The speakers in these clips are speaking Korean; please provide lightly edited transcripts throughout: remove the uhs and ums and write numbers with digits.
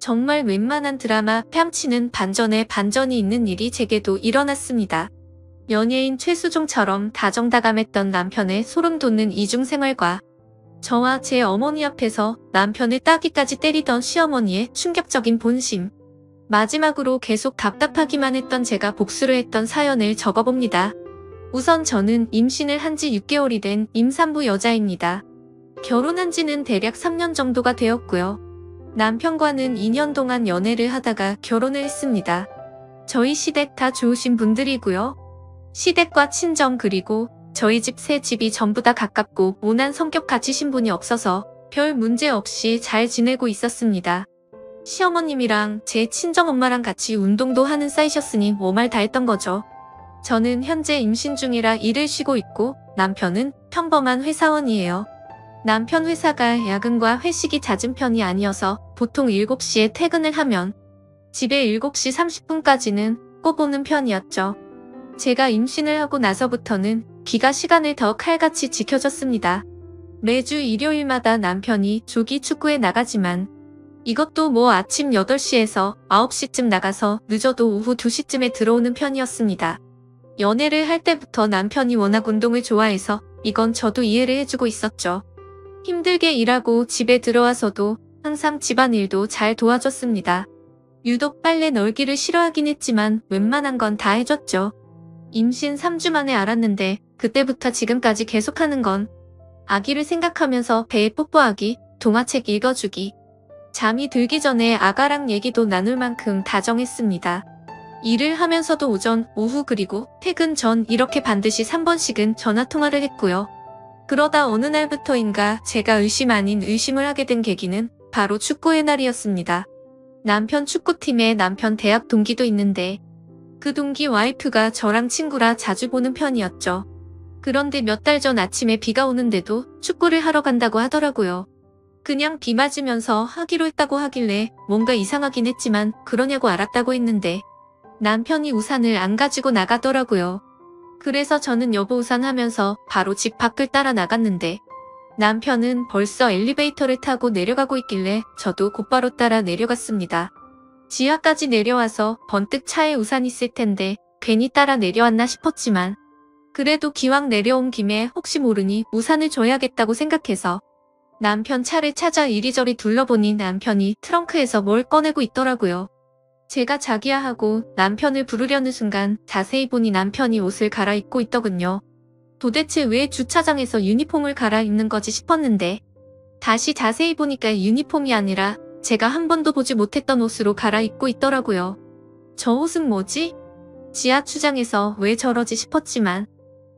정말 웬만한 드라마 뺨치는 반전에 반전이 있는 일이 제게도 일어났습니다. 연예인 최수종처럼 다정다감했던 남편의 소름 돋는 이중생활과 저와 제 어머니 앞에서 남편을 따귀까지 때리던 시어머니의 충격적인 본심. 마지막으로 계속 답답하기만 했던 제가 복수를 했던 사연을 적어봅니다. 우선 저는 임신을 한 지 6개월이 된 임산부 여자입니다. 결혼한 지는 대략 3년 정도가 되었고요. 남편과는 2년 동안 연애를 하다가 결혼을 했습니다. 저희 시댁 다 좋으신 분들이고요. 시댁과 친정 그리고 저희 집 세 집이 전부 다 가깝고 온한 성격 가지신 분이 없어서 별 문제 없이 잘 지내고 있었습니다. 시어머님이랑 제 친정엄마랑 같이 운동도 하는 사이셨으니 뭐 말 다 했던 거죠. 저는 현재 임신 중이라 일을 쉬고 있고 남편은 평범한 회사원이에요. 남편 회사가 야근과 회식이 잦은 편이 아니어서 보통 7시에 퇴근을 하면 집에 7시 30분까지는 꼭 오는 편이었죠. 제가 임신을 하고 나서부터는 귀가 시간을 더 칼같이 지켜줬습니다. 매주 일요일마다 남편이 조기 축구에 나가지만 이것도 뭐 아침 8시에서 9시쯤 나가서 늦어도 오후 2시쯤에 들어오는 편이었습니다. 연애를 할 때부터 남편이 워낙 운동을 좋아해서 이건 저도 이해를 해주고 있었죠. 힘들게 일하고 집에 들어와서도 항상 집안일도 잘 도와줬습니다. 유독 빨래 널기를 싫어하긴 했지만 웬만한 건 다 해줬죠. 임신 3주 만에 알았는데 그때부터 지금까지 계속하는 건 아기를 생각하면서 배에 뽀뽀하기, 동화책 읽어주기, 잠이 들기 전에 아가랑 얘기도 나눌 만큼 다정했습니다. 일을 하면서도 오전, 오후 그리고 퇴근 전 이렇게 반드시 3번씩은 전화통화를 했고요. 그러다 어느 날부터인가 제가 의심 아닌 의심을 하게 된 계기는 바로 축구의 날이었습니다. 남편 축구팀에 남편 대학 동기도 있는데 그 동기 와이프가 저랑 친구라 자주 보는 편이었죠. 그런데 몇 달 전 아침에 비가 오는데도 축구를 하러 간다고 하더라고요. 그냥 비 맞으면서 하기로 했다고 하길래 뭔가 이상하긴 했지만 그러냐고 알았다고 했는데 남편이 우산을 안 가지고 나가더라고요. 그래서 저는 여보 우산 하면서 바로 집 밖을 따라 나갔는데 남편은 벌써 엘리베이터를 타고 내려가고 있길래 저도 곧바로 따라 내려갔습니다. 지하까지 내려와서 번뜩 차에 우산 있을 텐데 괜히 따라 내려왔나 싶었지만 그래도 기왕 내려온 김에 혹시 모르니 우산을 줘야겠다고 생각해서 남편 차를 찾아 이리저리 둘러보니 남편이 트렁크에서 뭘 꺼내고 있더라고요. 제가 자기야 하고 남편을 부르려는 순간 자세히 보니 남편이 옷을 갈아입고 있더군요. 도대체 왜 주차장에서 유니폼을 갈아입는 거지 싶었는데 다시 자세히 보니까 유니폼이 아니라 제가 한 번도 보지 못했던 옷으로 갈아입고 있더라고요. 저 옷은 뭐지? 지하 추장에서 왜 저러지 싶었지만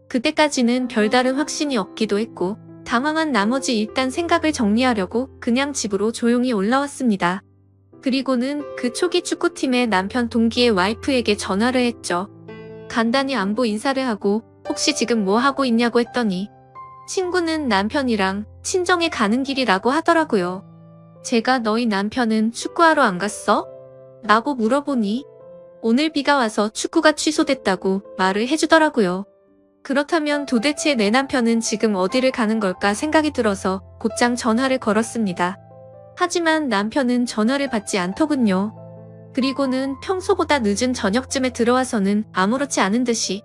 그때까지는 별다른 확신이 없기도 했고 당황한 나머지 일단 생각을 정리하려고 그냥 집으로 조용히 올라왔습니다. 그리고는 그 초기 축구팀의 남편 동기의 와이프에게 전화를 했죠. 간단히 안부 인사를 하고 혹시 지금 뭐 하고 있냐고 했더니 친구는 남편이랑 친정에 가는 길이라고 하더라고요. 제가 너희 남편은 축구하러 안 갔어? 라고 물어보니 오늘 비가 와서 축구가 취소됐다고 말을 해주더라고요. 그렇다면 도대체 내 남편은 지금 어디를 가는 걸까 생각이 들어서 곧장 전화를 걸었습니다. 하지만 남편은 전화를 받지 않더군요. 그리고는 평소보다 늦은 저녁쯤에 들어와서는 아무렇지 않은 듯이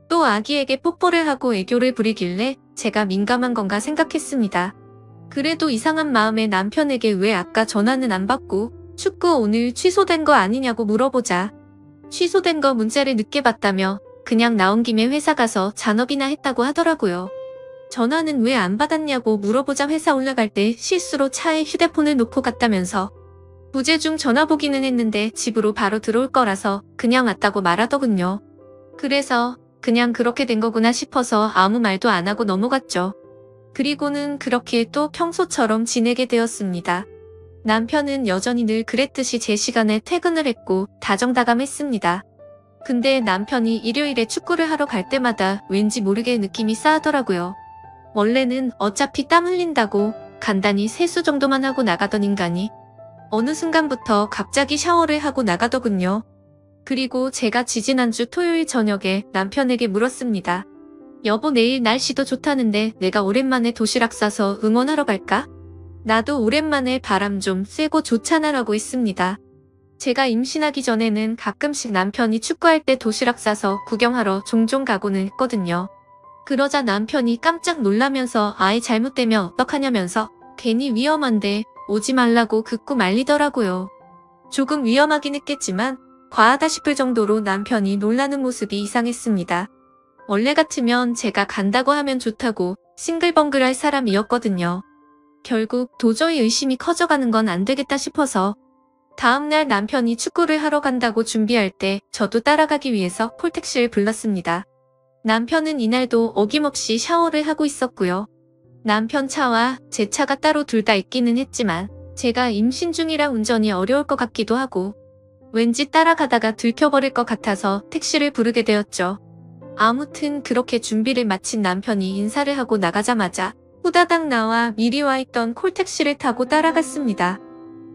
또 아기에게 뽀뽀를 하고 애교를 부리길래 제가 민감한 건가 생각했습니다. 그래도 이상한 마음에 남편에게 왜 아까 전화는 안 받고 축구 오늘 취소된 거 아니냐고 물어보자 취소된 거 문자를 늦게 받다며 그냥 나온 김에 회사 가서 잔업이나 했다고 하더라고요. 전화는 왜 안 받았냐고 물어보자 회사 올라갈 때 실수로 차에 휴대폰을 놓고 갔다면서 부재 중 전화 보기는 했는데 집으로 바로 들어올 거라서 그냥 왔다고 말하더군요. 그래서 그냥 그렇게 된 거구나 싶어서 아무 말도 안 하고 넘어갔죠. 그리고는 그렇게 또 평소처럼 지내게 되었습니다. 남편은 여전히 늘 그랬듯이 제 시간에 퇴근을 했고 다정다감했습니다. 근데 남편이 일요일에 축구를 하러 갈 때마다 왠지 모르게 느낌이 싸하더라고요. 원래는 어차피 땀 흘린다고 간단히 세수 정도만 하고 나가던 인간이 어느 순간부터 갑자기 샤워를 하고 나가더군요. 그리고 제가 지지난주 토요일 저녁에 남편에게 물었습니다. 여보 내일 날씨도 좋다는데 내가 오랜만에 도시락 싸서 응원하러 갈까? 나도 오랜만에 바람 좀 쐬고 좋잖아라고 했습니다. 제가 임신하기 전에는 가끔씩 남편이 축구할 때 도시락 싸서 구경하러 종종 가고는 했거든요. 그러자 남편이 깜짝 놀라면서 아이 잘못되면 어떡하냐면서 괜히 위험한데 오지 말라고 극구 말리더라고요. 조금 위험하긴 했겠지만 과하다 싶을 정도로 남편이 놀라는 모습이 이상했습니다. 원래 같으면 제가 간다고 하면 좋다고 싱글벙글할 사람이었거든요. 결국 도저히 의심이 커져가는 건 안 되겠다 싶어서 다음날 남편이 축구를 하러 간다고 준비할 때 저도 따라가기 위해서 콜택시를 불렀습니다. 남편은 이날도 어김없이 샤워를 하고 있었고요. 남편 차와 제 차가 따로 둘 다 있기는 했지만 제가 임신 중이라 운전이 어려울 것 같기도 하고 왠지 따라가다가 들켜버릴 것 같아서 택시를 부르게 되었죠. 아무튼 그렇게 준비를 마친 남편이 인사를 하고 나가자마자 후다닥 나와 미리 와 있던 콜택시를 타고 따라갔습니다.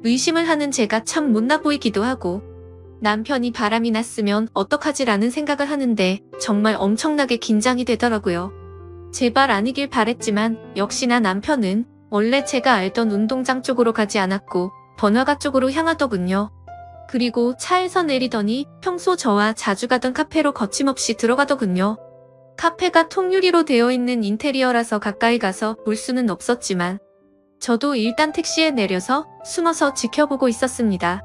의심을 하는 제가 참 못나 보이기도 하고 남편이 바람이 났으면 어떡하지라는 생각을 하는데 정말 엄청나게 긴장이 되더라고요. 제발 아니길 바랬지만 역시나 남편은 원래 제가 알던 운동장 쪽으로 가지 않았고 번화가 쪽으로 향하더군요. 그리고 차에서 내리더니 평소 저와 자주 가던 카페로 거침없이 들어가더군요. 카페가 통유리로 되어 있는 인테리어라서 가까이 가서 볼 수는 없었지만 저도 일단 택시에 내려서 숨어서 지켜보고 있었습니다.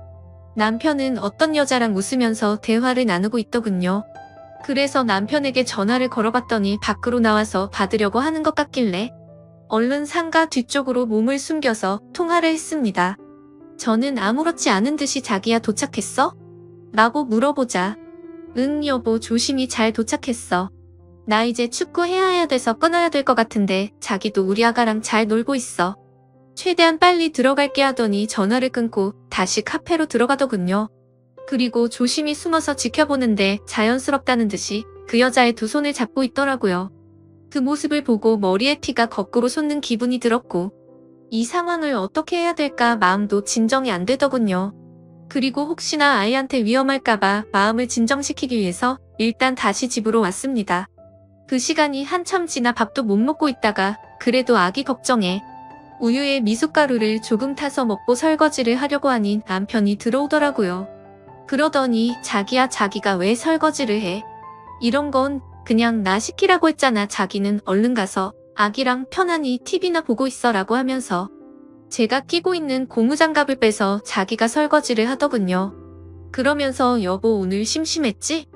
남편은 어떤 여자랑 웃으면서 대화를 나누고 있더군요. 그래서 남편에게 전화를 걸어봤더니 밖으로 나와서 받으려고 하는 것 같길래 얼른 상가 뒤쪽으로 몸을 숨겨서 통화를 했습니다. 저는 아무렇지 않은 듯이 자기야 도착했어? 라고 물어보자 응 여보 조심히 잘 도착했어. 나 이제 축구해야 돼서 끊어야 될 것 같은데 자기도 우리 아가랑 잘 놀고 있어. 최대한 빨리 들어갈게 하더니 전화를 끊고 다시 카페로 들어가더군요. 그리고 조심히 숨어서 지켜보는데 자연스럽다는 듯이 그 여자의 두 손을 잡고 있더라고요. 그 모습을 보고 머리에 피가 거꾸로 솟는 기분이 들었고 이 상황을 어떻게 해야 될까 마음도 진정이 안 되더군요. 그리고 혹시나 아이한테 위험할까봐 마음을 진정시키기 위해서 일단 다시 집으로 왔습니다. 그 시간이 한참 지나 밥도 못 먹고 있다가 그래도 아기 걱정에 우유에 미숫가루를 조금 타서 먹고 설거지를 하려고 하니 남편이 들어오더라고요. 그러더니 자기야 자기가 왜 설거지를 해? 이런 건 그냥 나 시키라고 했잖아. 자기는 얼른 가서 아기랑 편안히 TV나 보고 있어라고 하면서 제가 끼고 있는 고무장갑을 빼서 자기가 설거지를 하더군요. 그러면서 여보 오늘 심심했지?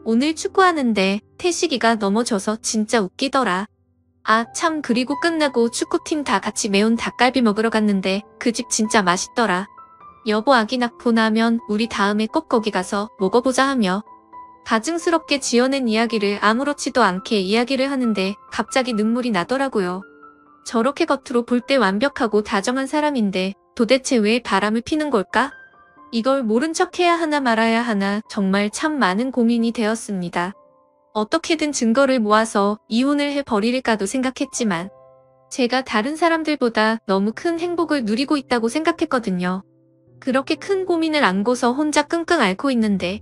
오늘 축구하는데 태식이가 넘어져서 진짜 웃기더라. 아 참 그리고 끝나고 축구팀 다 같이 매운 닭갈비 먹으러 갔는데 그 집 진짜 맛있더라. 여보 아기 낳고 나면 우리 다음에 꼭 거기 가서 먹어보자 하며 가증스럽게 지어낸 이야기를 아무렇지도 않게 이야기를 하는데 갑자기 눈물이 나더라고요. 저렇게 겉으로 볼 때 완벽하고 다정한 사람인데 도대체 왜 바람을 피는 걸까? 이걸 모른 척 해야 하나 말아야 하나 정말 참 많은 고민이 되었습니다. 어떻게든 증거를 모아서 이혼을 해버릴까도 생각했지만 제가 다른 사람들보다 너무 큰 행복을 누리고 있다고 생각했거든요. 그렇게 큰 고민을 안고서 혼자 끙끙 앓고 있는데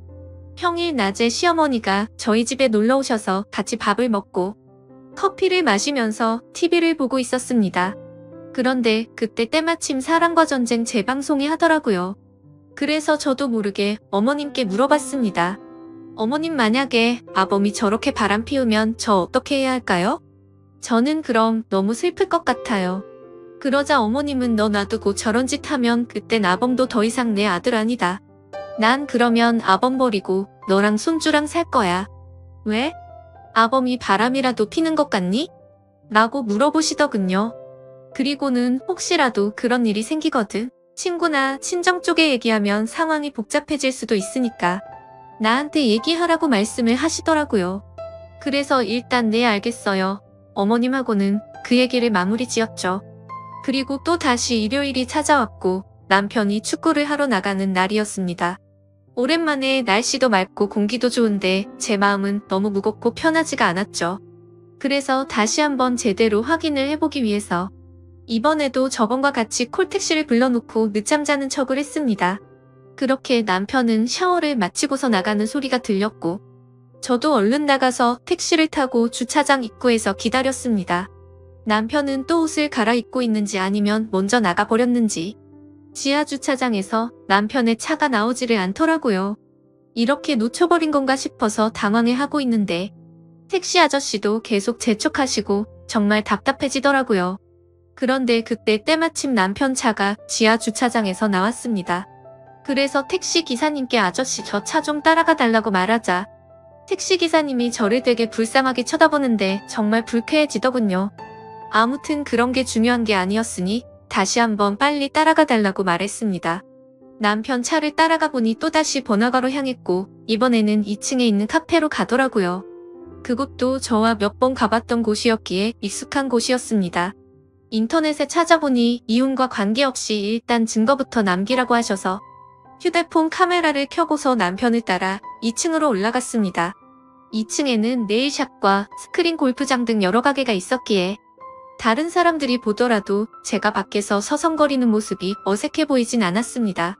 평일 낮에 시어머니가 저희 집에 놀러 오셔서 같이 밥을 먹고 커피를 마시면서 TV를 보고 있었습니다. 그런데 그때 때마침 사랑과 전쟁 재방송이 하더라고요. 그래서 저도 모르게 어머님께 물어봤습니다. 어머님 만약에 아범이 저렇게 바람 피우면 저 어떻게 해야 할까요? 저는 그럼 너무 슬플 것 같아요. 그러자 어머님은 너 놔두고 저런 짓 하면 그땐 아범도 더 이상 내 아들 아니다. 난 그러면 아범 버리고 너랑 손주랑 살 거야. 왜? 아범이 바람이라도 피는 것 같니? 라고 물어보시더군요. 그리고는 혹시라도 그런 일이 생기거든 친구나 친정 쪽에 얘기하면 상황이 복잡해질 수도 있으니까 나한테 얘기하라고 말씀을 하시더라고요. 그래서 일단 네 알겠어요. 어머님하고는 그 얘기를 마무리 지었죠. 그리고 또 다시 일요일이 찾아왔고 남편이 축구를 하러 나가는 날이었습니다. 오랜만에 날씨도 맑고 공기도 좋은데 제 마음은 너무 무겁고 편하지가 않았죠. 그래서 다시 한번 제대로 확인을 해보기 위해서 이번에도 저번과 같이 콜택시를 불러놓고 늦잠 자는 척을 했습니다. 그렇게 남편은 샤워를 마치고서 나가는 소리가 들렸고 저도 얼른 나가서 택시를 타고 주차장 입구에서 기다렸습니다. 남편은 또 옷을 갈아입고 있는지 아니면 먼저 나가버렸는지 지하 주차장에서 남편의 차가 나오지를 않더라고요. 이렇게 놓쳐버린 건가 싶어서 당황해하고 있는데 택시 아저씨도 계속 재촉하시고 정말 답답해지더라고요. 그런데 그때 때마침 남편 차가 지하 주차장에서 나왔습니다. 그래서 택시 기사님께 아저씨 저 차 좀 따라가 달라고 말하자 택시 기사님이 저를 되게 불쌍하게 쳐다보는데 정말 불쾌해지더군요. 아무튼 그런 게 중요한 게 아니었으니 다시 한번 빨리 따라가 달라고 말했습니다. 남편 차를 따라가 보니 또다시 번화가로 향했고 이번에는 2층에 있는 카페로 가더라고요. 그곳도 저와 몇 번 가봤던 곳이었기에 익숙한 곳이었습니다. 인터넷에 찾아보니 이혼과 관계없이 일단 증거부터 남기라고 하셔서 휴대폰 카메라를 켜고서 남편을 따라 2층으로 올라갔습니다. 2층에는 네일샵과 스크린 골프장 등 여러 가게가 있었기에 다른 사람들이 보더라도 제가 밖에서 서성거리는 모습이 어색해 보이진 않았습니다.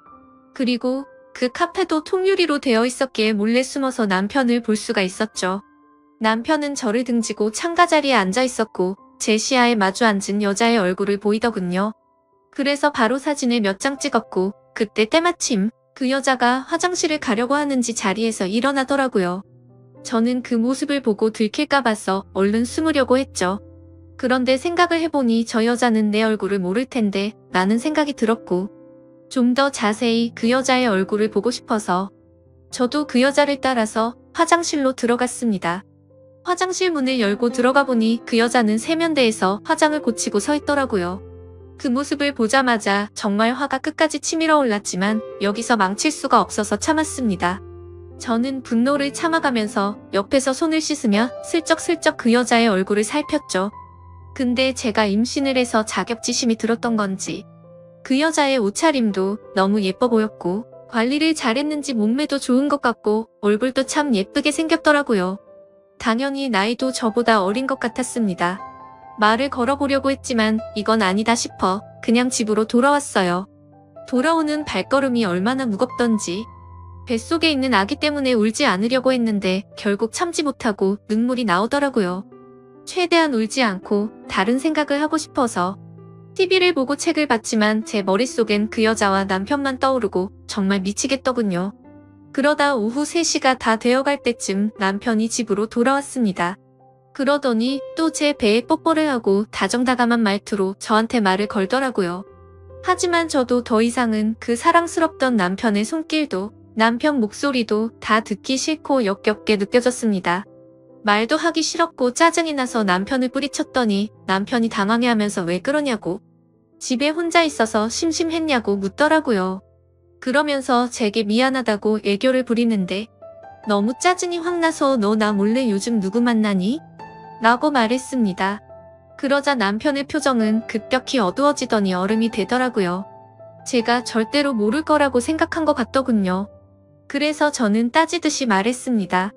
그리고 그 카페도 통유리로 되어 있었기에 몰래 숨어서 남편을 볼 수가 있었죠. 남편은 저를 등지고 창가 자리에 앉아 있었고 제 시야에 마주 앉은 여자의 얼굴을 보이더군요. 그래서 바로 사진을 몇 장 찍었고 그때 때마침 그 여자가 화장실을 가려고 하는지 자리에서 일어나더라고요. 저는 그 모습을 보고 들킬까 봐서 얼른 숨으려고 했죠. 그런데 생각을 해보니 저 여자는 내 얼굴을 모를 텐데 라는 생각이 들었고 좀 더 자세히 그 여자의 얼굴을 보고 싶어서 저도 그 여자를 따라서 화장실로 들어갔습니다. 화장실 문을 열고 들어가 보니 그 여자는 세면대에서 화장을 고치고 서 있더라고요. 그 모습을 보자마자 정말 화가 끝까지 치밀어 올랐지만 여기서 망칠 수가 없어서 참았습니다. 저는 분노를 참아가면서 옆에서 손을 씻으며 슬쩍슬쩍 그 여자의 얼굴을 살폈죠. 근데 제가 임신을 해서 자격지심이 들었던 건지 그 여자의 옷차림도 너무 예뻐 보였고 관리를 잘했는지 몸매도 좋은 것 같고 얼굴도 참 예쁘게 생겼더라고요. 당연히 나이도 저보다 어린 것 같았습니다. 말을 걸어보려고 했지만 이건 아니다 싶어 그냥 집으로 돌아왔어요. 돌아오는 발걸음이 얼마나 무겁던지 뱃속에 있는 아기 때문에 울지 않으려고 했는데 결국 참지 못하고 눈물이 나오더라고요. 최대한 울지 않고 다른 생각을 하고 싶어서 TV를 보고 책을 봤지만 제 머릿속엔 그 여자와 남편만 떠오르고 정말 미치겠더군요. 그러다 오후 3시가 다 되어갈 때쯤 남편이 집으로 돌아왔습니다. 그러더니 또 제 배에 뽀뽀를 하고 다정다감한 말투로 저한테 말을 걸더라고요. 하지만 저도 더 이상은 그 사랑스럽던 남편의 손길도 남편 목소리도 다 듣기 싫고 역겹게 느껴졌습니다. 말도 하기 싫었고 짜증이 나서 남편을 뿌리쳤더니 남편이 당황해하면서 왜 그러냐고 집에 혼자 있어서 심심했냐고 묻더라고요. 그러면서 제게 미안하다고 애교를 부리는데 너무 짜증이 확 나서 너 나 몰래 요즘 누구 만나니? 라고 말했습니다. 그러자 남편의 표정은 급격히 어두워지더니 얼음이 되더라고요. 제가 절대로 모를 거라고 생각한 것 같더군요. 그래서 저는 따지듯이 말했습니다.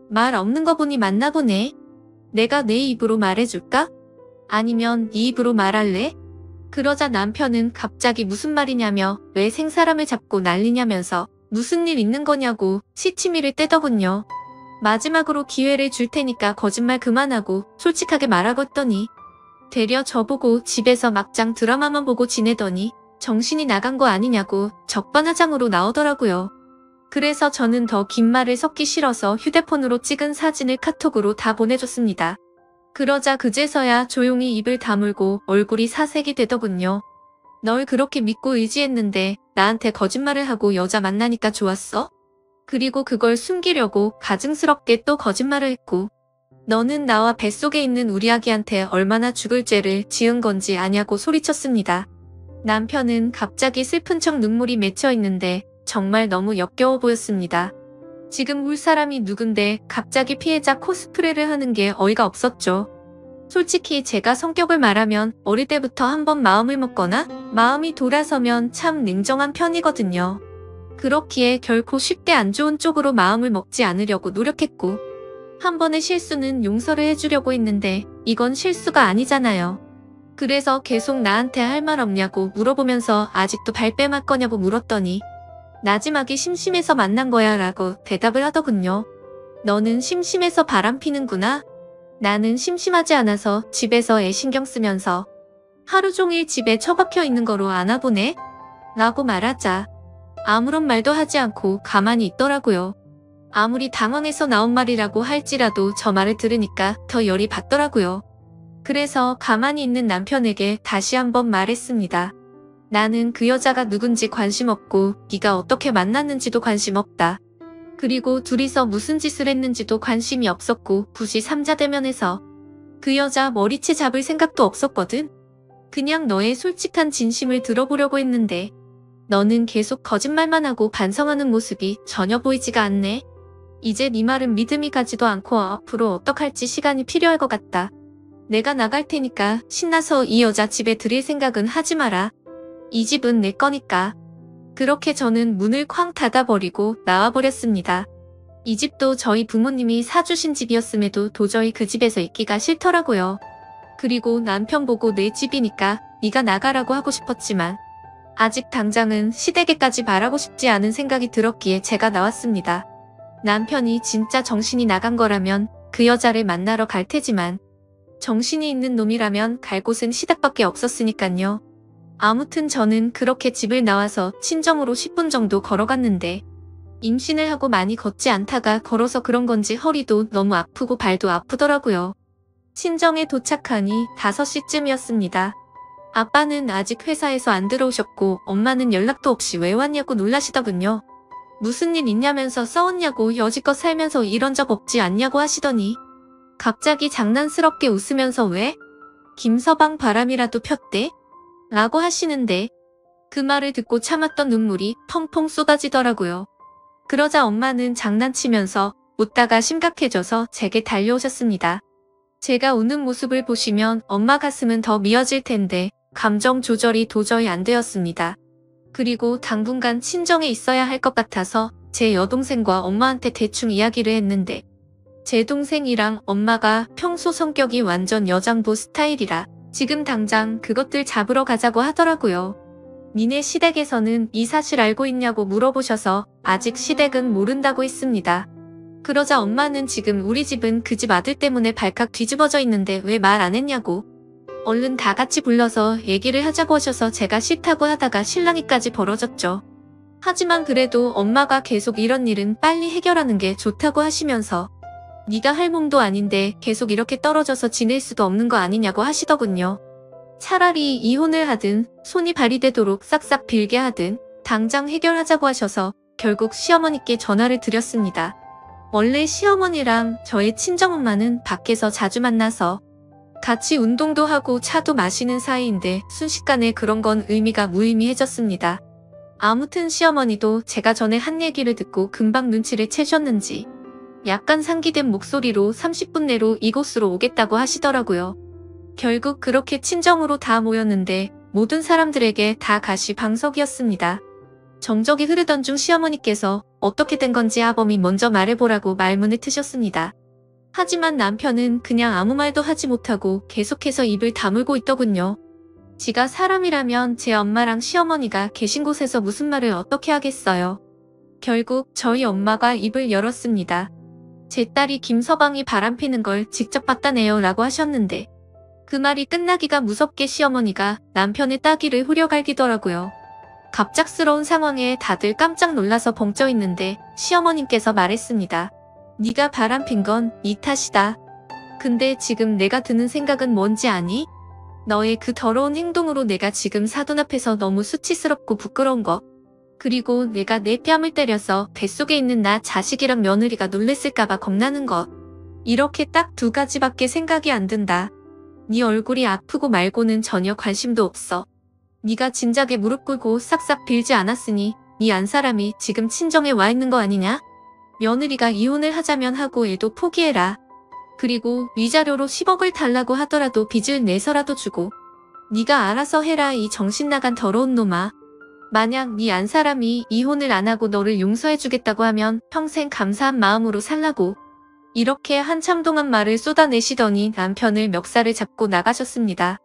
말 없는 거 보니 맞나 보네. 내가 내 입으로 말해줄까? 아니면 네 입으로 말할래? 그러자 남편은 갑자기 무슨 말이냐며 왜 생사람을 잡고 난리냐면서 무슨 일 있는 거냐고 시치미를 떼더군요. 마지막으로 기회를 줄 테니까 거짓말 그만하고 솔직하게 말하고 했더니 되려 저보고 집에서 막장 드라마만 보고 지내더니 정신이 나간 거 아니냐고 적반하장으로 나오더라고요. 그래서 저는 더 긴 말을 섞기 싫어서 휴대폰으로 찍은 사진을 카톡으로 다 보내줬습니다. 그러자 그제서야 조용히 입을 다물고 얼굴이 사색이 되더군요. 널 그렇게 믿고 의지했는데 나한테 거짓말을 하고 여자 만나니까 좋았어? 그리고 그걸 숨기려고 가증스럽게 또 거짓말을 했고 너는 나와 뱃속에 있는 우리 아기한테 얼마나 죽을 죄를 지은 건지 아냐고 소리쳤습니다. 남편은 갑자기 슬픈 척 눈물이 맺혀 있는데 정말 너무 역겨워 보였습니다. 지금 울 사람이 누군데 갑자기 피해자 코스프레를 하는 게 어이가 없었죠. 솔직히 제가 성격을 말하면 어릴 때부터 한번 마음을 먹거나 마음이 돌아서면 참 냉정한 편이거든요. 그렇기에 결코 쉽게 안 좋은 쪽으로 마음을 먹지 않으려고 노력했고 한 번의 실수는 용서를 해주려고 했는데 이건 실수가 아니잖아요. 그래서 계속 나한테 할 말 없냐고 물어보면서 아직도 발뺌할 거냐고 물었더니 나지막이 심심해서 만난 거야 라고 대답을 하더군요. 너는 심심해서 바람 피는구나. 나는 심심하지 않아서 집에서 애 신경 쓰면서 하루 종일 집에 처박혀 있는 거로 아나 보네? 라고 말하자 아무런 말도 하지 않고 가만히 있더라고요. 아무리 당황해서 나온 말이라고 할지라도 저 말을 들으니까 더 열이 받더라고요. 그래서 가만히 있는 남편에게 다시 한번 말했습니다. 나는 그 여자가 누군지 관심 없고 네가 어떻게 만났는지도 관심 없다. 그리고 둘이서 무슨 짓을 했는지도 관심이 없었고 굳이 삼자대면해서 그 여자 머리채 잡을 생각도 없었거든. 그냥 너의 솔직한 진심을 들어보려고 했는데 너는 계속 거짓말만 하고 반성하는 모습이 전혀 보이지가 않네. 이제 네 말은 믿음이 가지도 않고 앞으로 어떡할지 시간이 필요할 것 같다. 내가 나갈 테니까 신나서 이 여자 집에 들일 생각은 하지 마라. 이 집은 내 거니까. 그렇게 저는 문을 쾅 닫아버리고 나와버렸습니다. 이 집도 저희 부모님이 사주신 집이었음에도 도저히 그 집에서 있기가 싫더라고요. 그리고 남편 보고 내 집이니까 네가 나가라고 하고 싶었지만 아직 당장은 시댁에까지 말하고 싶지 않은 생각이 들었기에 제가 나왔습니다. 남편이 진짜 정신이 나간 거라면 그 여자를 만나러 갈 테지만 정신이 있는 놈이라면 갈 곳은 시댁밖에 없었으니깐요. 아무튼 저는 그렇게 집을 나와서 친정으로 10분 정도 걸어갔는데 임신을 하고 많이 걷지 않다가 걸어서 그런 건지 허리도 너무 아프고 발도 아프더라고요. 친정에 도착하니 5시쯤이었습니다. 아빠는 아직 회사에서 안 들어오셨고 엄마는 연락도 없이 왜 왔냐고 놀라시더군요. 무슨 일 있냐면서 싸웠냐고 여지껏 살면서 이런 적 없지 않냐고 하시더니 갑자기 장난스럽게 웃으면서 왜? 김서방 바람이라도 폈대? 라고 하시는데 그 말을 듣고 참았던 눈물이 펑펑 쏟아지더라고요. 그러자 엄마는 장난치면서 웃다가 심각해져서 제게 달려오셨습니다. 제가 우는 모습을 보시면 엄마 가슴은 더 미어질 텐데 감정 조절이 도저히 안 되었습니다. 그리고 당분간 친정에 있어야 할 것 같아서 제 여동생과 엄마한테 대충 이야기를 했는데 제 동생이랑 엄마가 평소 성격이 완전 여장부 스타일이라 지금 당장 그것들 잡으러 가자고 하더라고요. 니네 시댁에서는 이 사실 알고 있냐고 물어보셔서 아직 시댁은 모른다고 했습니다. 그러자 엄마는 지금 우리 집은 그 집 아들 때문에 발칵 뒤집어져 있는데 왜 말 안 했냐고 얼른 다 같이 불러서 얘기를 하자고 하셔서 제가 싫다고 하다가 실랑이까지 벌어졌죠. 하지만 그래도 엄마가 계속 이런 일은 빨리 해결하는 게 좋다고 하시면서 네가 할 몸도 아닌데 계속 이렇게 떨어져서 지낼 수도 없는 거 아니냐고 하시더군요. 차라리 이혼을 하든 손이 발이 되도록 싹싹 빌게 하든 당장 해결하자고 하셔서 결국 시어머니께 전화를 드렸습니다. 원래 시어머니랑 저의 친정엄마는 밖에서 자주 만나서 같이 운동도 하고 차도 마시는 사이인데 순식간에 그런 건 의미가 무의미해졌습니다. 아무튼 시어머니도 제가 전에 한 얘기를 듣고 금방 눈치를 채셨는지 약간 상기된 목소리로 30분 내로 이곳으로 오겠다고 하시더라고요. 결국 그렇게 친정으로 다 모였는데 모든 사람들에게 다 가시방석이었습니다. 정적이 흐르던 중 시어머니께서 어떻게 된 건지 아범이 먼저 말해보라고 말문을 트셨습니다. 하지만 남편은 그냥 아무 말도 하지 못하고 계속해서 입을 다물고 있더군요. 지가 사람이라면 제 엄마랑 시어머니가 계신 곳에서 무슨 말을 어떻게 하겠어요. 결국 저희 엄마가 입을 열었습니다. 제 딸이 김서방이 바람피는 걸 직접 봤다네요 라고 하셨는데 그 말이 끝나기가 무섭게 시어머니가 남편의 따귀를 후려갈기더라고요. 갑작스러운 상황에 다들 깜짝 놀라서 벙쪄 있는데 시어머님께서 말했습니다. 네가 바람핀 건 네 탓이다. 근데 지금 내가 드는 생각은 뭔지 아니? 너의 그 더러운 행동으로 내가 지금 사돈 앞에서 너무 수치스럽고 부끄러운 거. 그리고 내가 내 뺨을 때려서 뱃속에 있는 나 자식이랑 며느리가 놀랬을까봐 겁나는 것. 이렇게 딱 2가지밖에 생각이 안 든다. 네 얼굴이 아프고 말고는 전혀 관심도 없어. 네가 진작에 무릎 꿇고 싹싹 빌지 않았으니 네 안 사람이 지금 친정에 와 있는 거 아니냐? 며느리가 이혼을 하자면 하고 애도 포기해라. 그리고 위자료로 10억을 달라고 하더라도 빚을 내서라도 주고 네가 알아서 해라 이 정신 나간 더러운 놈아. 만약 네 안 사람이 이혼을 안 하고 너를 용서해주겠다고 하면 평생 감사한 마음으로 살라고. 이렇게 한참 동안 말을 쏟아내시더니 남편을 멱살을 잡고 나가셨습니다.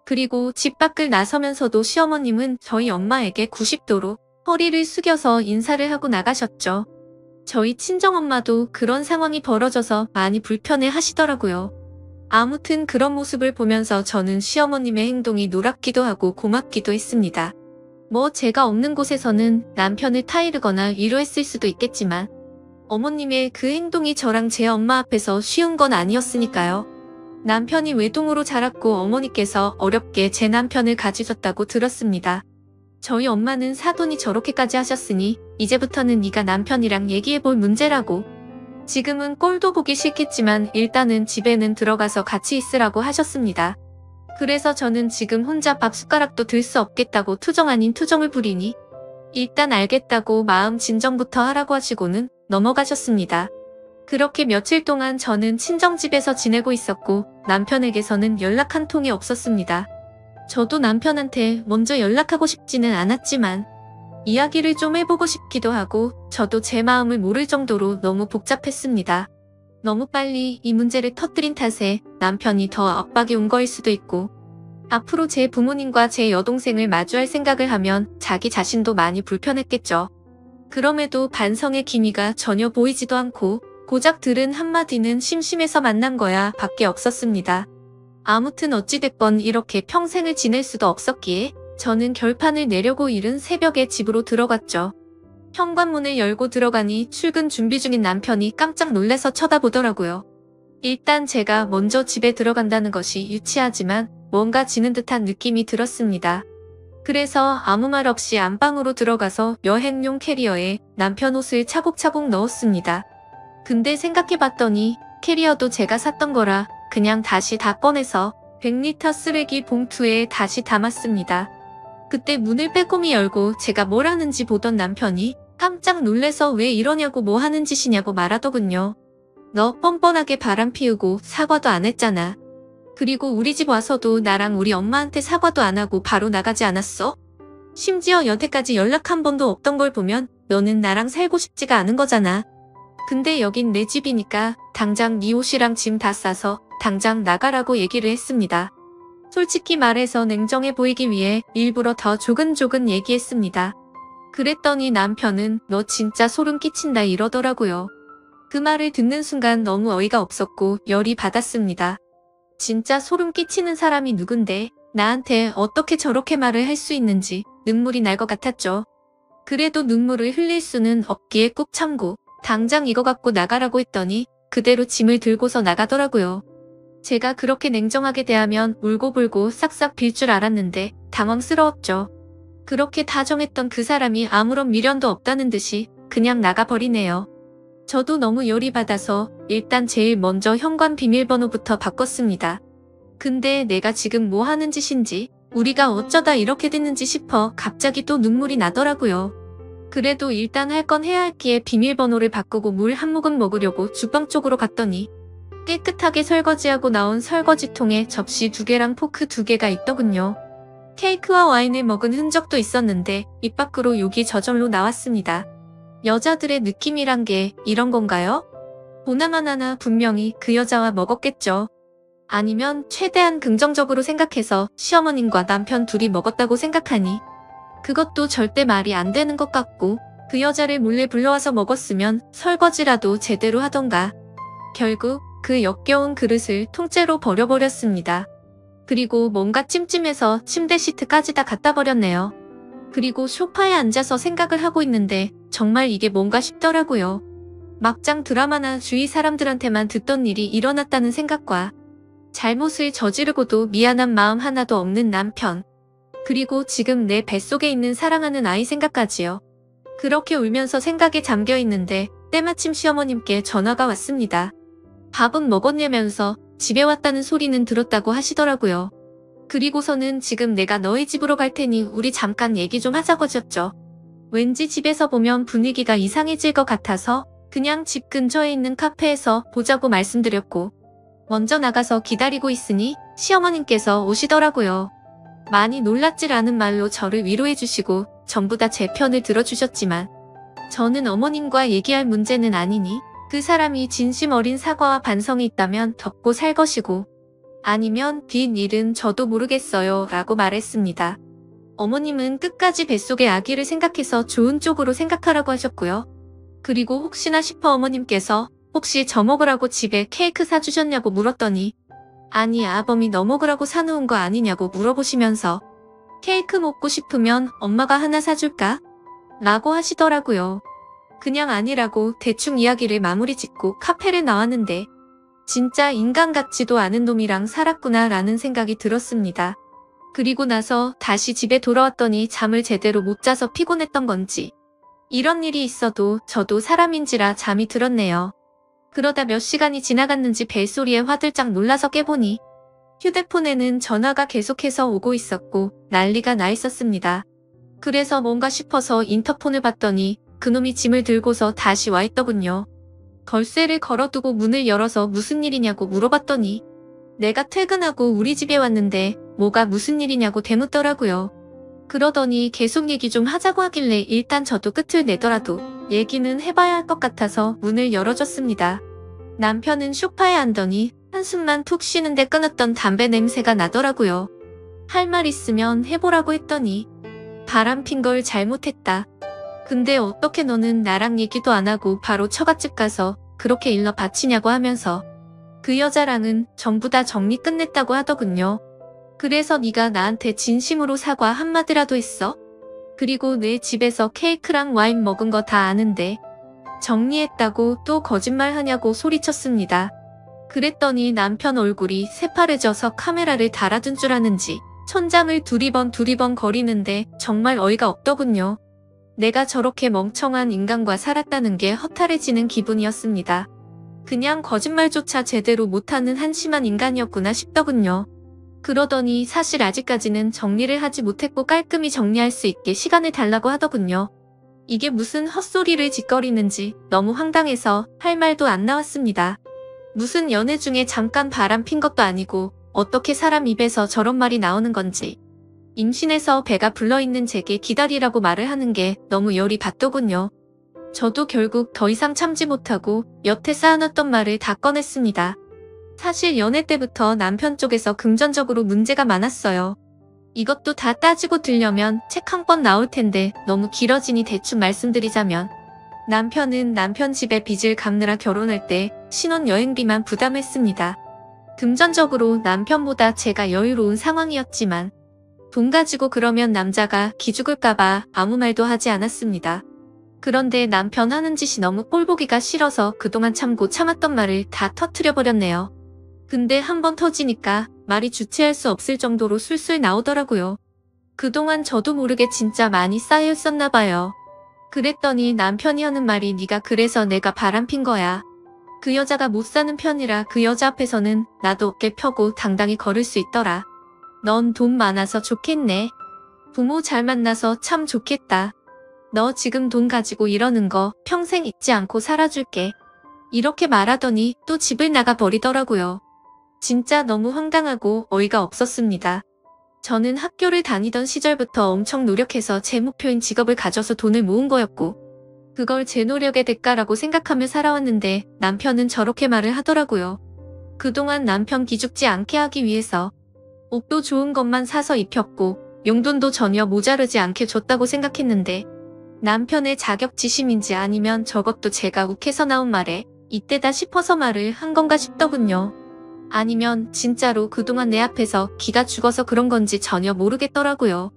그리고 집 밖을 나서면서도 시어머님은 저희 엄마에게 90도로 허리를 숙여서 인사를 하고 나가셨죠. 저희 친정엄마도 그런 상황이 벌어져서 많이 불편해 하시더라고요. 아무튼 그런 모습을 보면서 저는 시어머님의 행동이 놀랍기도 하고 고맙기도 했습니다. 뭐 제가 없는 곳에서는 남편을 타이르거나 위로했을 수도 있겠지만 어머님의 그 행동이 저랑 제 엄마 앞에서 쉬운 건 아니었으니까요. 남편이 외동으로 자랐고 어머니께서 어렵게 제 남편을 가지셨다고 들었습니다. 저희 엄마는 사돈이 저렇게까지 하셨으니 이제부터는 네가 남편이랑 얘기해볼 문제라고. 지금은 꼴도 보기 싫겠지만 일단은 집에는 들어가서 같이 있으라고 하셨습니다. 그래서 저는 지금 혼자 밥 숟가락도 들 수 없겠다고 투정 아닌 투정을 부리니 일단 알겠다고 마음 진정부터 하라고 하시고는 넘어가셨습니다. 그렇게 며칠 동안 저는 친정집에서 지내고 있었고 남편에게서는 연락 한 통이 없었습니다. 저도 남편한테 먼저 연락하고 싶지는 않았지만 이야기를 좀 해보고 싶기도 하고 저도 제 마음을 모를 정도로 너무 복잡했습니다. 너무 빨리 이 문제를 터뜨린 탓에 남편이 더 압박이 온 거일 수도 있고 앞으로 제 부모님과 제 여동생을 마주할 생각을 하면 자기 자신도 많이 불편했겠죠. 그럼에도 반성의 기미가 전혀 보이지도 않고 고작 들은 한마디는 심심해서 만난 거야 밖에 없었습니다. 아무튼 어찌됐건 이렇게 평생을 지낼 수도 없었기에 저는 결판을 내려고 이른 새벽에 집으로 들어갔죠. 현관문을 열고 들어가니 출근 준비 중인 남편이 깜짝 놀라서 쳐다보더라고요. 일단 제가 먼저 집에 들어간다는 것이 유치하지만 뭔가 지는 듯한 느낌이 들었습니다. 그래서 아무 말 없이 안방으로 들어가서 여행용 캐리어에 남편 옷을 차곡차곡 넣었습니다. 근데 생각해봤더니 캐리어도 제가 샀던 거라 그냥 다시 다 꺼내서 100리터 쓰레기 봉투에 다시 담았습니다. 그때 문을 빼꼼히 열고 제가 뭘 하는지 보던 남편이 깜짝 놀래서 왜 이러냐고 뭐 하는 짓이냐고 말하더군요. 너 뻔뻔하게 바람 피우고 사과도 안 했잖아. 그리고 우리 집 와서도 나랑 우리 엄마한테 사과도 안 하고 바로 나가지 않았어? 심지어 여태까지 연락 한 번도 없던 걸 보면 너는 나랑 살고 싶지가 않은 거잖아. 근데 여긴 내 집이니까 당장 네 옷이랑 짐 다 싸서 당장 나가라고 얘기를 했습니다. 솔직히 말해서 냉정해 보이기 위해 일부러 더 조근조근 얘기했습니다. 그랬더니 남편은 너 진짜 소름 끼친다 이러더라고요. 그 말을 듣는 순간 너무 어이가 없었고 열이 받았습니다. 진짜 소름 끼치는 사람이 누군데 나한테 어떻게 저렇게 말을 할 수 있는지 눈물이 날 것 같았죠. 그래도 눈물을 흘릴 수는 없기에 꾹 참고 당장 이거 갖고 나가라고 했더니 그대로 짐을 들고서 나가더라고요. 제가 그렇게 냉정하게 대하면 울고불고 싹싹 빌 줄 알았는데 당황스러웠죠. 그렇게 다정했던 그 사람이 아무런 미련도 없다는 듯이 그냥 나가버리네요. 저도 너무 열이 받아서 일단 제일 먼저 현관 비밀번호부터 바꿨습니다. 근데 내가 지금 뭐 하는 짓인지 우리가 어쩌다 이렇게 됐는지 싶어 갑자기 또 눈물이 나더라고요. 그래도 일단 할 건 해야 했기에 비밀번호를 바꾸고 물 한 모금 먹으려고 주방 쪽으로 갔더니 깨끗하게 설거지하고 나온 설거지통에 접시 2개랑 포크 2개가 있더군요. 케이크와 와인을 먹은 흔적도 있었는데 입 밖으로 욕이 저절로 나왔습니다. 여자들의 느낌이란 게 이런 건가요? 보나만 하나 분명히 그 여자와 먹었겠죠. 아니면 최대한 긍정적으로 생각해서 시어머님과 남편 둘이 먹었다고 생각하니 그것도 절대 말이 안 되는 것 같고 그 여자를 몰래 불러와서 먹었으면 설거지라도 제대로 하던가. 결국 그 역겨운 그릇을 통째로 버려버렸습니다. 그리고 뭔가 찜찜해서 침대 시트까지 다 갖다 버렸네요. 그리고 소파에 앉아서 생각을 하고 있는데 정말 이게 뭔가 싶더라고요. 막장 드라마나 주위 사람들한테만 듣던 일이 일어났다는 생각과 잘못을 저지르고도 미안한 마음 하나도 없는 남편. 그리고 지금 내 뱃속에 있는 사랑하는 아이 생각까지요. 그렇게 울면서 생각에 잠겨 있는데 때마침 시어머님께 전화가 왔습니다. 밥은 먹었냐면서 집에 왔다는 소리는 들었다고 하시더라고요. 그리고서는 지금 내가 너희 집으로 갈 테니 우리 잠깐 얘기 좀 하자고 하셨죠. 왠지 집에서 보면 분위기가 이상해질 것 같아서 그냥 집 근처에 있는 카페에서 보자고 말씀드렸고 먼저 나가서 기다리고 있으니 시어머님께서 오시더라고요. 많이 놀랍질 않은 말로 저를 위로해주시고 전부 다 제 편을 들어주셨지만 저는 어머님과 얘기할 문제는 아니니 그 사람이 진심 어린 사과와 반성이 있다면 덮고 살 것이고 아니면 빈 일은 저도 모르겠어요 라고 말했습니다. 어머님은 끝까지 뱃속의 아기를 생각해서 좋은 쪽으로 생각하라고 하셨고요. 그리고 혹시나 싶어 어머님께서 혹시 저 먹으라고 집에 케이크 사주셨냐고 물었더니 아니 아범이 너 먹으라고 사놓은 거 아니냐고 물어보시면서 케이크 먹고 싶으면 엄마가 하나 사줄까? 라고 하시더라고요. 그냥 아니라고 대충 이야기를 마무리 짓고 카페를 나왔는데 진짜 인간 같지도 않은 놈이랑 살았구나 라는 생각이 들었습니다. 그리고 나서 다시 집에 돌아왔더니 잠을 제대로 못 자서 피곤했던 건지 이런 일이 있어도 저도 사람인지라 잠이 들었네요. 그러다 몇 시간이 지나갔는지 벨소리에 화들짝 놀라서 깨보니 휴대폰에는 전화가 계속해서 오고 있었고 난리가 나 있었습니다. 그래서 뭔가 싶어서 인터폰을 봤더니 그놈이 짐을 들고서 다시 와 있더군요. 걸쇠를 걸어두고 문을 열어서 무슨 일이냐고 물어봤더니 내가 퇴근하고 우리 집에 왔는데 뭐가 무슨 일이냐고 대묻더라고요. 그러더니 계속 얘기 좀 하자고 하길래 일단 저도 끝을 내더라도 얘기는 해봐야 할 것 같아서 문을 열어줬습니다. 남편은 소파에 앉더니 한숨만 푹 쉬는데 끊었던 담배 냄새가 나더라고요. 할 말 있으면 해보라고 했더니 바람핀 걸 잘못했다. 근데 어떻게 너는 나랑 얘기도 안 하고 바로 처갓집 가서 그렇게 일러 바치냐고 하면서 그 여자랑은 전부 다 정리 끝냈다고 하더군요. 그래서 네가 나한테 진심으로 사과 한마디라도 했어? 그리고 내 집에서 케이크랑 와인 먹은 거 다 아는데 정리했다고 또 거짓말하냐고 소리쳤습니다. 그랬더니 남편 얼굴이 새파래져서 카메라를 달아둔 줄 아는지 천장을 두리번 거리는데 정말 어이가 없더군요. 내가 저렇게 멍청한 인간과 살았다는 게 허탈해지는 기분이었습니다. 그냥 거짓말조차 제대로 못하는 한심한 인간이었구나 싶더군요. 그러더니 사실 아직까지는 정리를 하지 못했고 깔끔히 정리할 수 있게 시간을 달라고 하더군요. 이게 무슨 헛소리를 짓거리는지 너무 황당해서 할 말도 안 나왔습니다. 무슨 연애 중에 잠깐 바람 핀 것도 아니고 어떻게 사람 입에서 저런 말이 나오는 건지. 임신해서 배가 불러있는 제게 기다리라고 말을 하는 게 너무 열이 받더군요. 저도 결국 더 이상 참지 못하고 여태 쌓아놨던 말을 다 꺼냈습니다. 사실 연애 때부터 남편 쪽에서 금전적으로 문제가 많았어요. 이것도 다 따지고 들려면 책 한 권 나올 텐데 너무 길어지니 대충 말씀드리자면 남편은 남편 집에 빚을 갚느라 결혼할 때 신혼여행비만 부담했습니다. 금전적으로 남편보다 제가 여유로운 상황이었지만 돈 가지고 그러면 남자가 기죽을까봐 아무 말도 하지 않았습니다. 그런데 남편 하는 짓이 너무 꼴보기가 싫어서 그동안 참고 참았던 말을 다 터트려버렸네요. 근데 한번 터지니까 말이 주체할 수 없을 정도로 술술 나오더라고요. 그동안 저도 모르게 진짜 많이 쌓여 있었나 봐요. 그랬더니 남편이 하는 말이 네가 그래서 내가 바람핀 거야. 그 여자가 못 사는 편이라 그 여자 앞에서는 나도 어깨 펴고 당당히 걸을 수 있더라. 넌 돈 많아서 좋겠네. 부모 잘 만나서 참 좋겠다. 너 지금 돈 가지고 이러는 거 평생 잊지 않고 살아줄게. 이렇게 말하더니 또 집을 나가버리더라고요. 진짜 너무 황당하고 어이가 없었습니다. 저는 학교를 다니던 시절부터 엄청 노력해서 제 목표인 직업을 가져서 돈을 모은 거였고 그걸 제 노력의 대가라고 생각하며 살아왔는데 남편은 저렇게 말을 하더라고요. 그동안 남편 기죽지 않게 하기 위해서 옷도 좋은 것만 사서 입혔고 용돈도 전혀 모자르지 않게 줬다고 생각했는데 남편의 자격지심인지 아니면 저것도 제가 욱해서 나온 말에 이때다 싶어서 말을 한 건가 싶더군요. 아니면 진짜로 그동안 내 앞에서 기가 죽어서 그런 건지 전혀 모르겠더라고요.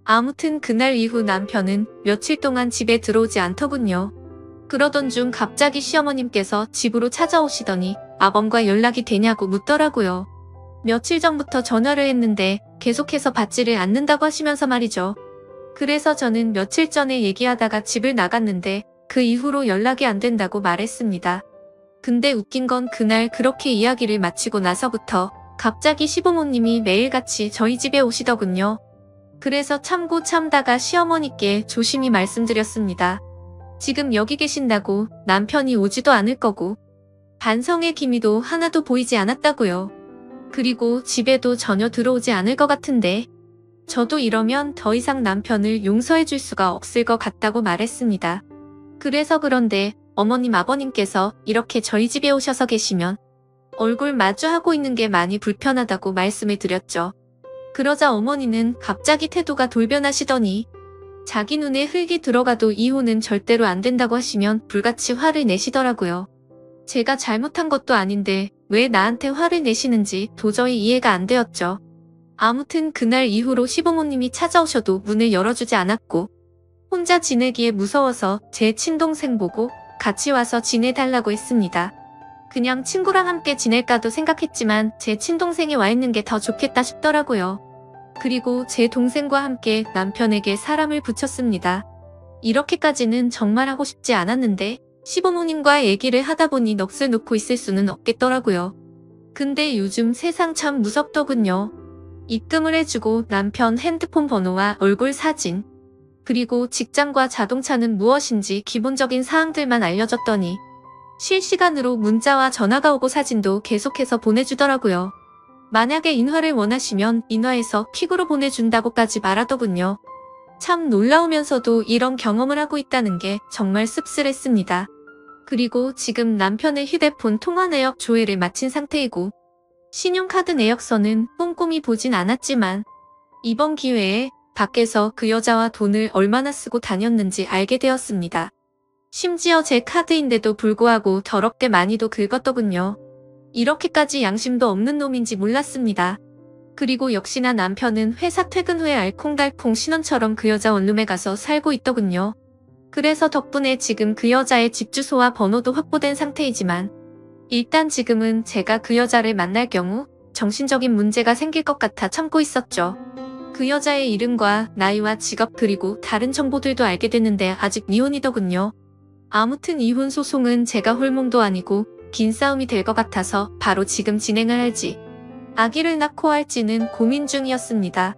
아무튼 그날 이후 남편은 며칠 동안 집에 들어오지 않더군요. 그러던 중 갑자기 시어머님께서 집으로 찾아오시더니 아범과 연락이 되냐고 묻더라고요. 며칠 전부터 전화를 했는데 계속해서 받지를 않는다고 하시면서 말이죠. 그래서 저는 며칠 전에 얘기하다가 집을 나갔는데 그 이후로 연락이 안 된다고 말했습니다. 근데 웃긴 건 그날 그렇게 이야기를 마치고 나서부터 갑자기 시부모님이 매일같이 저희 집에 오시더군요. 그래서 참고 참다가 시어머니께 조심히 말씀드렸습니다. 지금 여기 계신다고 남편이 오지도 않을 거고 반성의 기미도 하나도 보이지 않았다고요. 그리고 집에도 전혀 들어오지 않을 것 같은데 저도 이러면 더 이상 남편을 용서해 줄 수가 없을 것 같다고 말했습니다. 그래서 그런데 어머님 아버님께서 이렇게 저희 집에 오셔서 계시면 얼굴 마주하고 있는 게 많이 불편하다고 말씀을 드렸죠. 그러자 어머니는 갑자기 태도가 돌변하시더니 자기 눈에 흙이 들어가도 이혼은 절대로 안 된다고 하시면 불같이 화를 내시더라고요. 제가 잘못한 것도 아닌데 왜 나한테 화를 내시는지 도저히 이해가 안 되었죠. 아무튼 그날 이후로 시부모님이 찾아오셔도 문을 열어주지 않았고 혼자 지내기에 무서워서 제 친동생 보고 같이 와서 지내달라고 했습니다. 그냥 친구랑 함께 지낼까도 생각했지만 제 친동생이 와 있는 게 더 좋겠다 싶더라고요. 그리고 제 동생과 함께 남편에게 사람을 붙였습니다. 이렇게까지는 정말 하고 싶지 않았는데 시부모님과 얘기를 하다 보니 넋을 놓고 있을 수는 없겠더라고요. 근데 요즘 세상 참 무섭더군요. 입금을 해주고 남편 핸드폰 번호와 얼굴 사진, 그리고 직장과 자동차는 무엇인지 기본적인 사항들만 알려줬더니 실시간으로 문자와 전화가 오고 사진도 계속해서 보내주더라고요. 만약에 인화를 원하시면 인화해서 퀵으로 보내준다고까지 말하더군요. 참 놀라우면서도 이런 경험을 하고 있다는 게 정말 씁쓸했습니다. 그리고 지금 남편의 휴대폰 통화 내역 조회를 마친 상태이고 신용카드 내역서는 꼼꼼히 보진 않았지만 이번 기회에 밖에서 그 여자와 돈을 얼마나 쓰고 다녔는지 알게 되었습니다. 심지어 제 카드인데도 불구하고 더럽게 많이도 긁었더군요. 이렇게까지 양심도 없는 놈인지 몰랐습니다. 그리고 역시나 남편은 회사 퇴근 후에 알콩달콩 신혼처럼 그 여자 원룸에 가서 살고 있더군요. 그래서 덕분에 지금 그 여자의 집 주소와 번호도 확보된 상태이지만 일단 지금은 제가 그 여자를 만날 경우 정신적인 문제가 생길 것 같아 참고 있었죠. 그 여자의 이름과 나이와 직업 그리고 다른 정보들도 알게 됐는데 아직 미혼이더군요. 아무튼 이혼 소송은 제가 홀몸도 아니고 긴 싸움이 될 것 같아서 바로 지금 진행을 할지 아기를 낳고 할지는 고민 중이었습니다.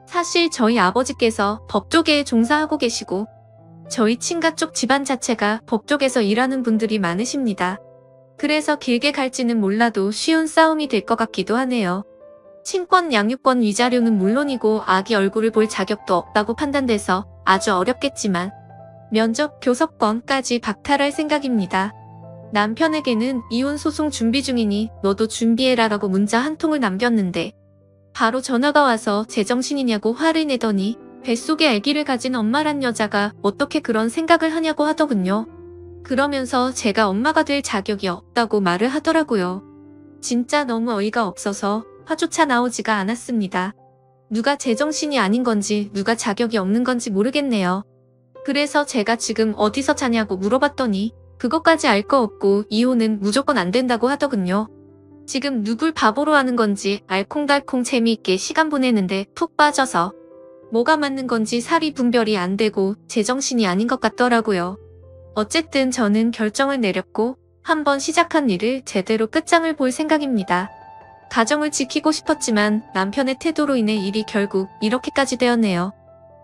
사실 저희 아버지께서 법조계에 종사하고 계시고 저희 친가 쪽 집안 자체가 법조계에서 일하는 분들이 많으십니다. 그래서 길게 갈지는 몰라도 쉬운 싸움이 될 것 같기도 하네요. 친권 양육권 위자료는 물론이고 아기 얼굴을 볼 자격도 없다고 판단돼서 아주 어렵겠지만 면접 교섭권까지 박탈할 생각입니다. 남편에게는 이혼 소송 준비 중이니 너도 준비해라 라고 문자 한 통을 남겼는데 바로 전화가 와서 제정신이냐고 화를 내더니 뱃속에 아기를 가진 엄마란 여자가 어떻게 그런 생각을 하냐고 하더군요. 그러면서 제가 엄마가 될 자격이 없다고 말을 하더라고요. 진짜 너무 어이가 없어서 화조차 나오지가 않았습니다. 누가 제정신이 아닌 건지 누가 자격이 없는 건지 모르겠네요. 그래서 제가 지금 어디서 자냐고 물어봤더니 그것까지 알 거 없고 이혼은 무조건 안 된다고 하더군요. 지금 누굴 바보로 하는 건지 알콩달콩 재미있게 시간 보내는데 푹 빠져서 뭐가 맞는 건지 사리 분별이 안 되고 제정신이 아닌 것 같더라고요. 어쨌든 저는 결정을 내렸고 한번 시작한 일을 제대로 끝장을 볼 생각입니다. 가정을 지키고 싶었지만 남편의 태도로 인해 일이 결국 이렇게까지 되었네요.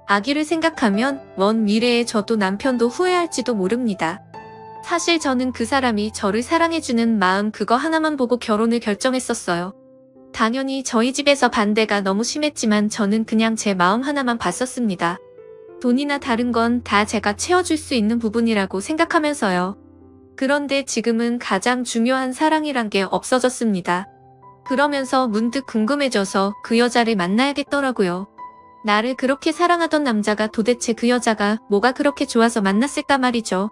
아기를 생각하면 먼 미래에 저도 남편도 후회할지도 모릅니다. 사실 저는 그 사람이 저를 사랑해주는 마음 그거 하나만 보고 결혼을 결정했었어요. 당연히 저희 집에서 반대가 너무 심했지만 저는 그냥 제 마음 하나만 봤었습니다. 돈이나 다른 건 다 제가 채워줄 수 있는 부분이라고 생각하면서요. 그런데 지금은 가장 중요한 사랑이란 게 없어졌습니다. 그러면서 문득 궁금해져서 그 여자를 만나야겠더라고요. 나를 그렇게 사랑하던 남자가 도대체 그 여자가 뭐가 그렇게 좋아서 만났을까 말이죠.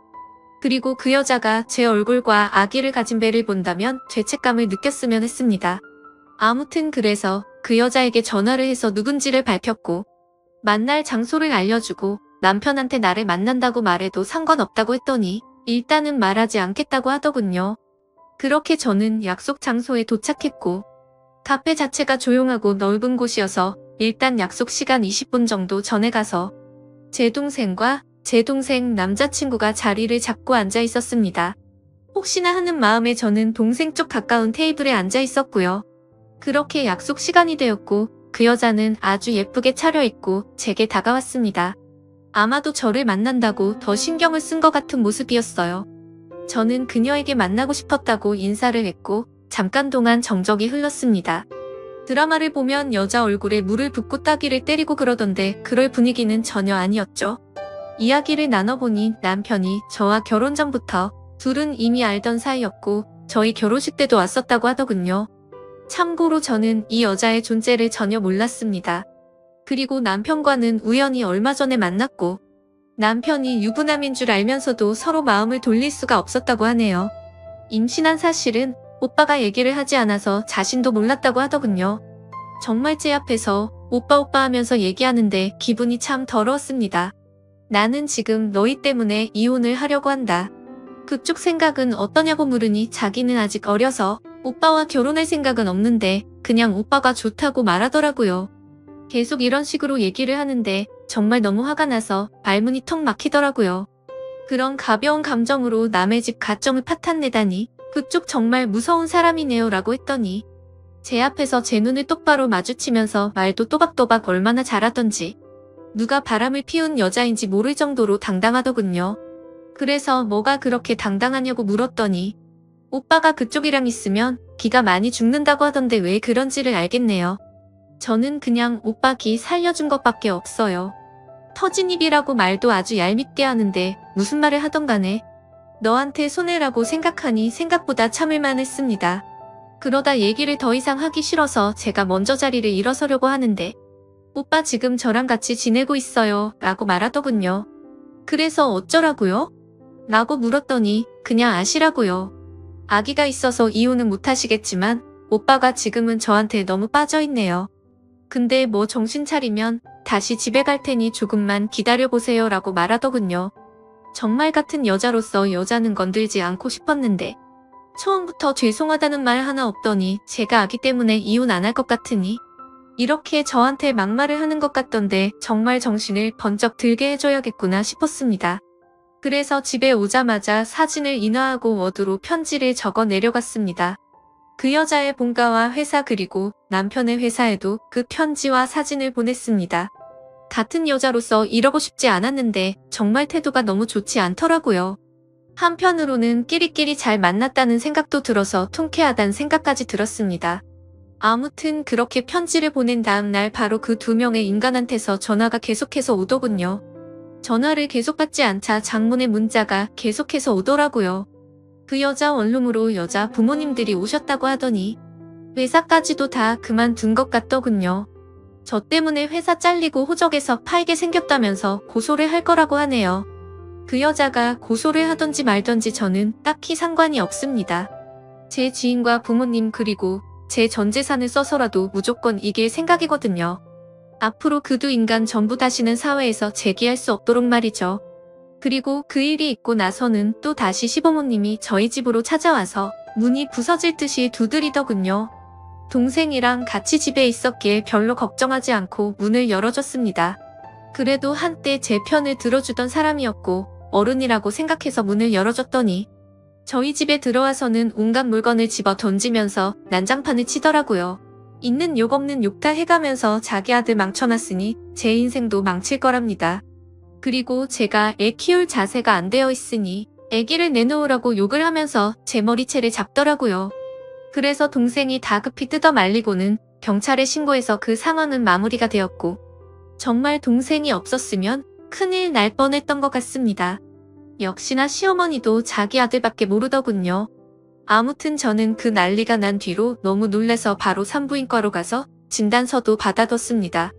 그리고 그 여자가 제 얼굴과 아기를 가진 배를 본다면 죄책감을 느꼈으면 했습니다. 아무튼 그래서 그 여자에게 전화를 해서 누군지를 밝혔고 만날 장소를 알려주고 남편한테 나를 만난다고 말해도 상관없다고 했더니 일단은 말하지 않겠다고 하더군요. 그렇게 저는 약속 장소에 도착했고 카페 자체가 조용하고 넓은 곳이어서 일단 약속 시간 20분 정도 전에 가서 제 동생과 제 동생 남자친구가 자리를 잡고 앉아 있었습니다. 혹시나 하는 마음에 저는 동생 쪽 가까운 테이블에 앉아 있었고요. 그렇게 약속 시간이 되었고 그 여자는 아주 예쁘게 차려입고 제게 다가왔습니다. 아마도 저를 만난다고 더 신경을 쓴 것 같은 모습이었어요. 저는 그녀에게 만나고 싶었다고 인사를 했고 잠깐 동안 정적이 흘렀습니다. 드라마를 보면 여자 얼굴에 물을 붓고 따귀를 때리고 그러던데 그럴 분위기는 전혀 아니었죠. 이야기를 나눠보니 남편이 저와 결혼 전부터 둘은 이미 알던 사이였고 저희 결혼식 때도 왔었다고 하더군요. 참고로 저는 이 여자의 존재를 전혀 몰랐습니다. 그리고 남편과는 우연히 얼마 전에 만났고 남편이 유부남인 줄 알면서도 서로 마음을 돌릴 수가 없었다고 하네요. 임신한 사실은 오빠가 얘기를 하지 않아서 자신도 몰랐다고 하더군요. 정말 제 앞에서 오빠 오빠 하면서 얘기하는데 기분이 참 더러웠습니다. 나는 지금 너희 때문에 이혼을 하려고 한다. 그쪽 생각은 어떠냐고 물으니 자기는 아직 어려서 오빠와 결혼할 생각은 없는데 그냥 오빠가 좋다고 말하더라고요. 계속 이런 식으로 얘기를 하는데 정말 너무 화가 나서 말문이 턱 막히더라고요. 그런 가벼운 감정으로 남의 집 가정을 파탄내다니 그쪽 정말 무서운 사람이네요 라고 했더니 제 앞에서 제 눈을 똑바로 마주치면서 말도 또박또박 얼마나 잘하던지 누가 바람을 피운 여자인지 모를 정도로 당당하더군요. 그래서 뭐가 그렇게 당당하냐고 물었더니 오빠가 그쪽이랑 있으면 기가 많이 죽는다고 하던데 왜 그런지를 알겠네요. 저는 그냥 오빠 기 살려준 것밖에 없어요. 터진 입이라고 말도 아주 얄밉게 하는데 무슨 말을 하던 간에 너한테 손해라고 생각하니 생각보다 참을만 했습니다. 그러다 얘기를 더 이상 하기 싫어서 제가 먼저 자리를 일어서려고 하는데 오빠 지금 저랑 같이 지내고 있어요 라고 말하더군요. 그래서 어쩌라고요? 라고 물었더니 그냥 아시라고요. 아기가 있어서 이혼은 못하시겠지만 오빠가 지금은 저한테 너무 빠져있네요. 근데 뭐 정신 차리면 다시 집에 갈 테니 조금만 기다려보세요 라고 말하더군요. 정말 같은 여자로서 여자는 건들지 않고 싶었는데 처음부터 죄송하다는 말 하나 없더니 제가 아기 때문에 이혼 안 할 것 같으니 이렇게 저한테 막말을 하는 것 같던데 정말 정신을 번쩍 들게 해줘야겠구나 싶었습니다. 그래서 집에 오자마자 사진을 인화하고 워드로 편지를 적어 내려갔습니다. 그 여자의 본가와 회사 그리고 남편의 회사에도 그 편지와 사진을 보냈습니다. 같은 여자로서 이러고 싶지 않았는데 정말 태도가 너무 좋지 않더라고요. 한편으로는 끼리끼리 잘 만났다는 생각도 들어서 통쾌하다는 생각까지 들었습니다. 아무튼 그렇게 편지를 보낸 다음 날 바로 그 두 명의 인간한테서 전화가 계속해서 오더군요. 전화를 계속 받지 않자 장문의 문자가 계속해서 오더라고요. 그 여자 원룸으로 여자 부모님들이 오셨다고 하더니 회사까지도 다 그만둔 것 같더군요. 저 때문에 회사 잘리고 호적에서 팔게 생겼다면서 고소를 할 거라고 하네요. 그 여자가 고소를 하던지 말던지 저는 딱히 상관이 없습니다. 제 지인과 부모님 그리고 제 전 재산을 써서라도 무조건 이길 생각이거든요. 앞으로 그 두 인간 전부 다시는 사회에서 재기할 수 없도록 말이죠. 그리고 그 일이 있고 나서는 또 다시 시부모님이 저희 집으로 찾아와서 문이 부서질 듯이 두드리더군요. 동생이랑 같이 집에 있었기에 별로 걱정하지 않고 문을 열어줬습니다. 그래도 한때 제 편을 들어주던 사람이었고 어른이라고 생각해서 문을 열어줬더니 저희 집에 들어와서는 온갖 물건을 집어 던지면서 난장판을 치더라고요. 있는 욕 없는 욕 다 해가면서 자기 아들 망쳐놨으니 제 인생도 망칠 거랍니다. 그리고 제가 애 키울 자세가 안 되어 있으니 애기를 내놓으라고 욕을 하면서 제 머리채를 잡더라고요. 그래서 동생이 다급히 뜯어 말리고는 경찰에 신고해서 그 상황은 마무리가 되었고 정말 동생이 없었으면 큰일 날 뻔했던 것 같습니다. 역시나 시어머니도 자기 아들밖에 모르더군요. 아무튼 저는 그 난리가 난 뒤로 너무 놀라서 바로 산부인과로 가서 진단서도 받아뒀습니다.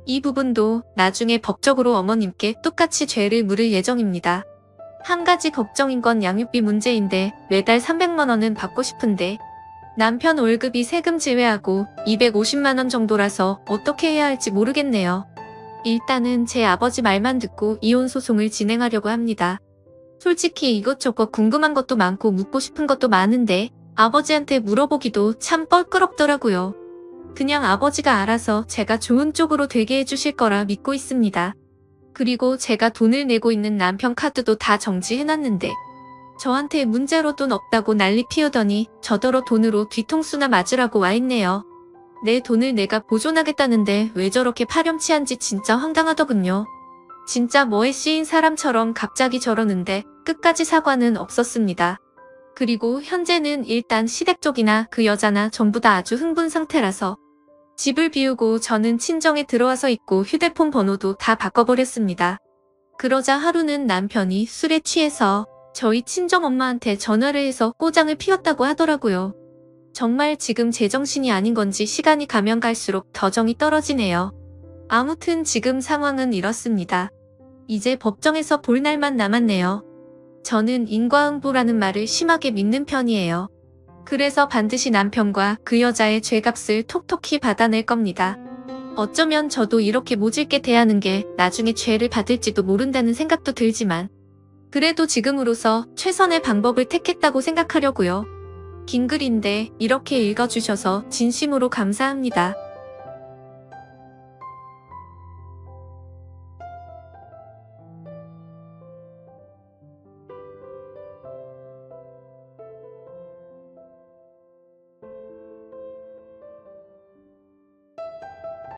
이 부분도 나중에 법적으로 어머님께 똑같이 죄를 물을 예정입니다. 한 가지 걱정인 건 양육비 문제인데 매달 300만 원은 받고 싶은데 남편 월급이 세금 제외하고 250만 원 정도라서 어떻게 해야 할지 모르겠네요. 일단은 제 아버지 말만 듣고 이혼 소송을 진행하려고 합니다. 솔직히 이것저것 궁금한 것도 많고 묻고 싶은 것도 많은데 아버지한테 물어보기도 참 껄끄럽더라고요. 그냥 아버지가 알아서 제가 좋은 쪽으로 되게 해주실 거라 믿고 있습니다. 그리고 제가 돈을 내고 있는 남편 카드도 다 정지해놨는데 저한테 문제로 돈 없다고 난리 피우더니 저더러 돈으로 뒤통수나 맞으라고 와있네요. 내 돈을 내가 보존하겠다는데 왜 저렇게 파렴치한지 진짜 황당하더군요. 진짜 뭐에 씌인 사람처럼 갑자기 저러는데 끝까지 사과는 없었습니다. 그리고 현재는 일단 시댁 쪽이나 그 여자나 전부 다 아주 흥분 상태라서 집을 비우고 저는 친정에 들어와서 있고 휴대폰 번호도 다 바꿔버렸습니다. 그러자 하루는 남편이 술에 취해서 저희 친정엄마한테 전화를 해서 꼬장을 피웠다고 하더라고요. 정말 지금 제정신이 아닌 건지 시간이 가면 갈수록 더 정이 떨어지네요. 아무튼 지금 상황은 이렇습니다. 이제 법정에서 볼 날만 남았네요. 저는 인과응보라는 말을 심하게 믿는 편이에요. 그래서 반드시 남편과 그 여자의 죄값을 톡톡히 받아낼 겁니다. 어쩌면 저도 이렇게 모질게 대하는 게 나중에 죄를 받을지도 모른다는 생각도 들지만 그래도 지금으로서 최선의 방법을 택했다고 생각하려고요. 긴 글인데 이렇게 읽어주셔서 진심으로 감사합니다.